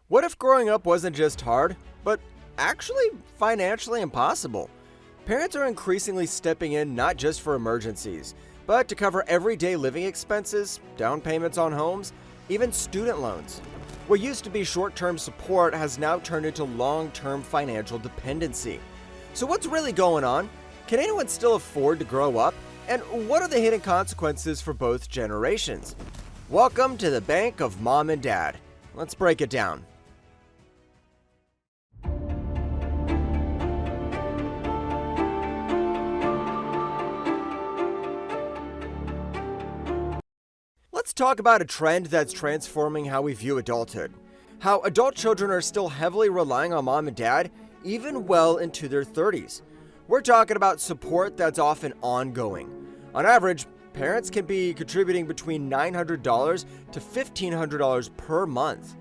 What if growing up wasn't just hard, but actually financially impossible? Parents are increasingly stepping in not just for emergencies, but to cover everyday living expenses, down payments on homes, even student loans. What used to be short-term support has now turned into long-term financial dependency. So what's really going on? Can anyone still afford to grow up? And what are the hidden consequences for both generations? Welcome to the Bank of Mom and Dad. Let's break it down. Let's talk about a trend that's transforming how we view adulthood. How adult children are still heavily relying on mom and dad, even well into their 30s. We're talking about support that's often ongoing. On average, parents can be contributing between $900 to $1,500 per month.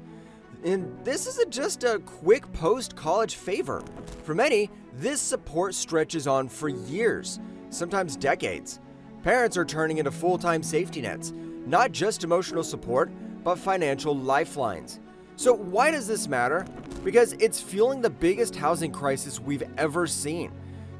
And this isn't just a quick post-college favor. For many, this support stretches on for years, sometimes decades. Parents are turning into full-time safety nets, not just emotional support, but financial lifelines. So why does this matter? Because it's fueling the biggest housing crisis we've ever seen.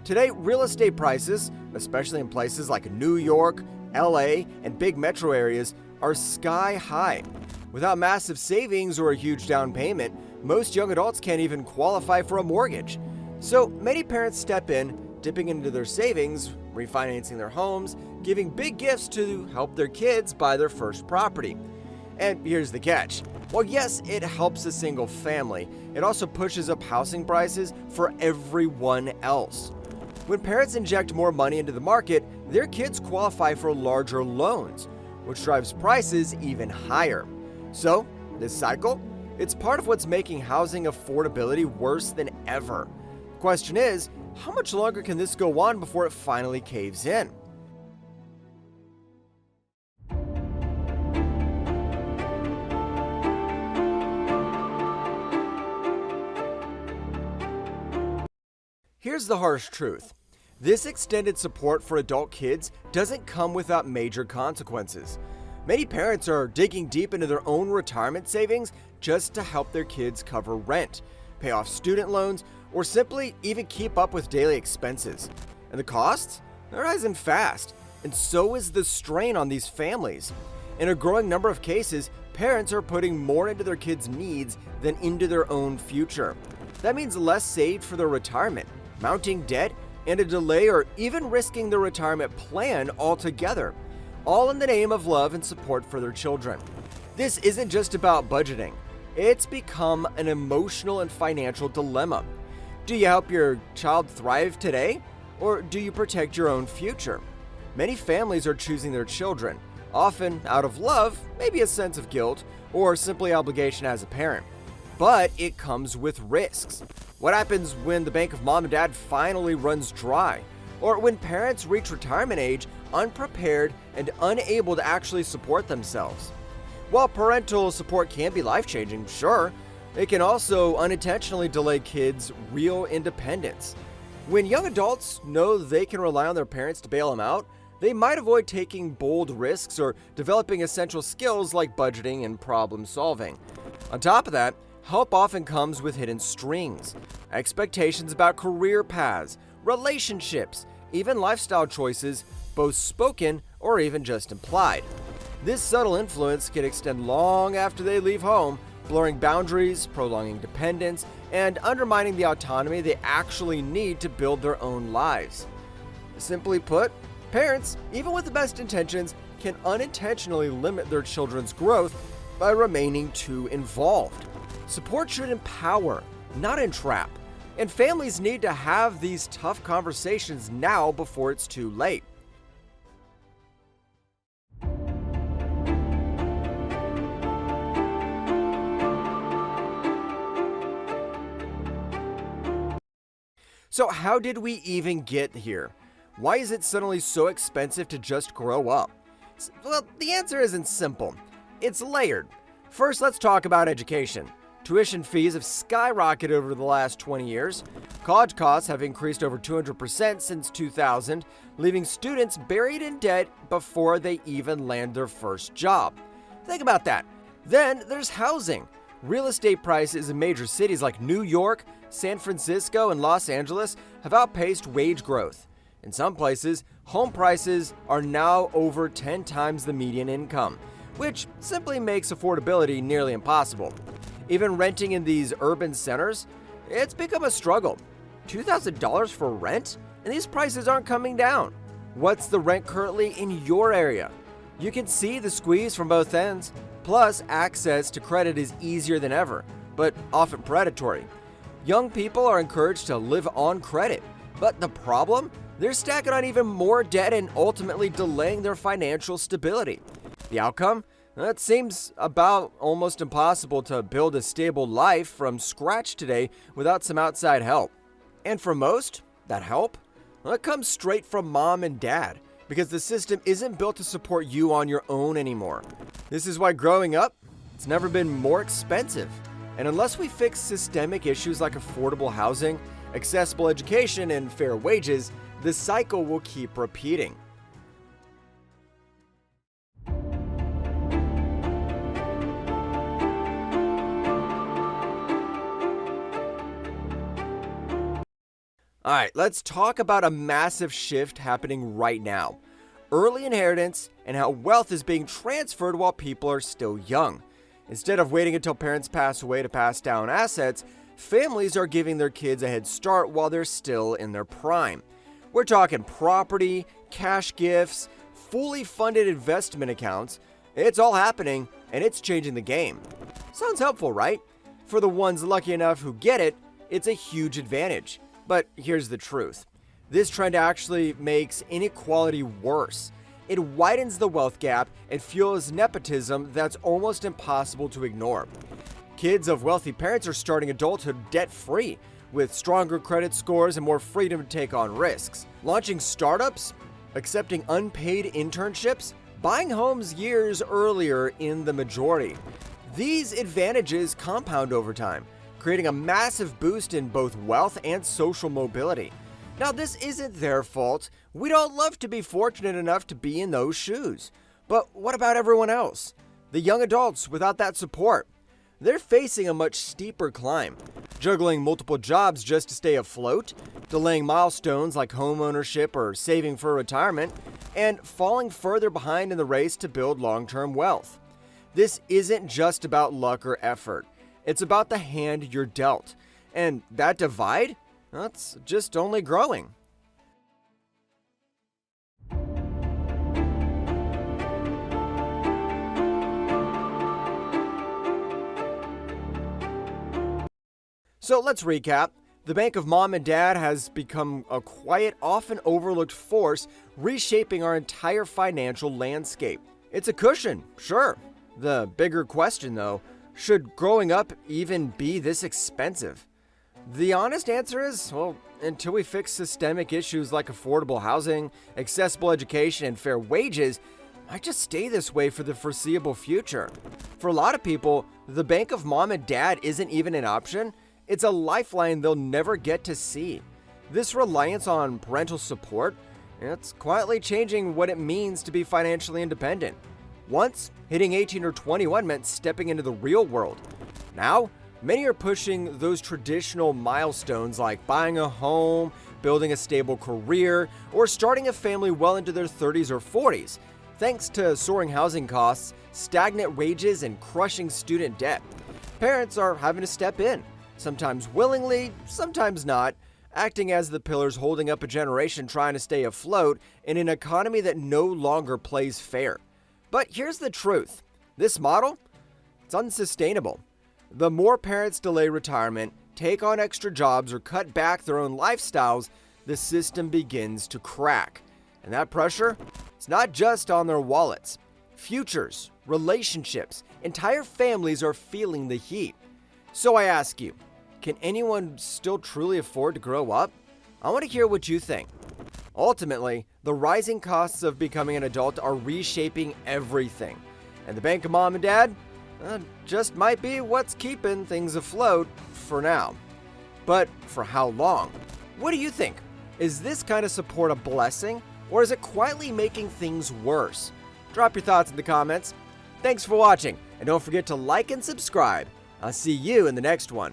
Today, real estate prices, especially in places like New York, LA, and big metro areas, are sky high. Without massive savings or a huge down payment, most young adults can't even qualify for a mortgage. So many parents step in, dipping into their savings, refinancing their homes, giving big gifts to help their kids buy their first property. And here's the catch. While yes, it helps a single family, it also pushes up housing prices for everyone else. When parents inject more money into the market, their kids qualify for larger loans, which drives prices even higher. So, this cycle, it's part of what's making housing affordability worse than ever. The question is, how much longer can this go on before it finally caves in? Here's the harsh truth. This extended support for adult kids doesn't come without major consequences. Many parents are digging deep into their own retirement savings just to help their kids cover rent, pay off student loans, or simply even keep up with daily expenses. And the costs? They're rising fast, and so is the strain on these families. In a growing number of cases, parents are putting more into their kids' needs than into their own future. That means less saved for their retirement, mounting debt, and a delay or even risking their retirement plan altogether, all in the name of love and support for their children. This isn't just about budgeting. It's become an emotional and financial dilemma. Do you help your child thrive today, or do you protect your own future? Many families are choosing their children, often out of love, maybe a sense of guilt, or simply obligation as a parent. But it comes with risks. What happens when the bank of mom and dad finally runs dry? Or when parents reach retirement age unprepared and unable to actually support themselves? While parental support can be life-changing, sure, it can also unintentionally delay kids' real independence. When young adults know they can rely on their parents to bail them out, they might avoid taking bold risks or developing essential skills like budgeting and problem solving. On top of that, help often comes with hidden strings, expectations about career paths, relationships, even lifestyle choices, both spoken or even just implied. This subtle influence can extend long after they leave home, blurring boundaries, prolonging dependence, and undermining the autonomy they actually need to build their own lives. Simply put, parents, even with the best intentions, can unintentionally limit their children's growth by remaining too involved. Support should empower, not entrap, and families need to have these tough conversations now before it's too late. So how did we even get here? Why is it suddenly so expensive to just grow up? Well, the answer isn't simple. It's layered. First, let's talk about education. Tuition fees have skyrocketed over the last 20 years. College costs have increased over 200% since 2000, leaving students buried in debt before they even land their first job. Think about that. Then there's housing. Real estate prices in major cities like New York, San Francisco, and Los Angeles have outpaced wage growth. In some places, home prices are now over 10 times the median income, which simply makes affordability nearly impossible. Even renting in these urban centers, it's become a struggle. $2,000 for rent? And these prices aren't coming down. What's the rent currently in your area? You can see the squeeze from both ends. Plus, access to credit is easier than ever, but often predatory. Young people are encouraged to live on credit, but the problem? They're stacking on even more debt and ultimately delaying their financial stability. The outcome? It seems about almost impossible to build a stable life from scratch today without some outside help. And for most, that help? It comes straight from mom and dad, because the system isn't built to support you on your own anymore. This is why growing up, it's never been more expensive. And unless we fix systemic issues like affordable housing, accessible education, and fair wages, the cycle will keep repeating. All right, let's talk about a massive shift happening right now. Early inheritance and how wealth is being transferred while people are still young. Instead of waiting until parents pass away to pass down assets, families are giving their kids a head start while they're still in their prime. We're talking property, cash gifts, fully funded investment accounts. It's all happening, and it's changing the game. Sounds helpful, right? For the ones lucky enough who get it, it's a huge advantage. But here's the truth. This trend actually makes inequality worse. It widens the wealth gap and fuels nepotism that's almost impossible to ignore. Kids of wealthy parents are starting adulthood debt-free, with stronger credit scores and more freedom to take on risks. Launching startups, accepting unpaid internships, buying homes years earlier in the majority. These advantages compound over time, creating a massive boost in both wealth and social mobility. Now, this isn't their fault. We'd all love to be fortunate enough to be in those shoes. But what about everyone else? The young adults without that support. They're facing a much steeper climb, juggling multiple jobs just to stay afloat, delaying milestones like home ownership or saving for retirement, and falling further behind in the race to build long-term wealth. This isn't just about luck or effort. It's about the hand you're dealt. And that divide? That's just only growing. So let's recap. The bank of mom and dad has become a quiet, often overlooked force reshaping our entire financial landscape. It's a cushion, sure. The bigger question, though, should growing up even be this expensive? The honest answer is, well, until we fix systemic issues like affordable housing, accessible education, and fair wages, it might just stay this way for the foreseeable future. For a lot of people, the bank of mom and dad isn't even an option. It's a lifeline they'll never get to see. This reliance on parental support, it's quietly changing what it means to be financially independent. Once, hitting 18 or 21 meant stepping into the real world. Now, many are pushing those traditional milestones like buying a home, building a stable career, or starting a family well into their 30s or 40s, thanks to soaring housing costs, stagnant wages, and crushing student debt. Parents are having to step in, sometimes willingly, sometimes not, acting as the pillars holding up a generation trying to stay afloat in an economy that no longer plays fair. But here's the truth. This model, it's unsustainable. The more parents delay retirement, take on extra jobs, or cut back their own lifestyles, the system begins to crack. And that pressure, it's not just on their wallets. Futures, relationships, entire families are feeling the heat. So I ask you, can anyone still truly afford to grow up? I want to hear what you think. Ultimately, the rising costs of becoming an adult are reshaping everything. And the bank of mom and dad just might be what's keeping things afloat for now. But for how long? What do you think? Is this kind of support a blessing, or is it quietly making things worse? Drop your thoughts in the comments. Thanks for watching, and don't forget to like and subscribe. I'll see you in the next one.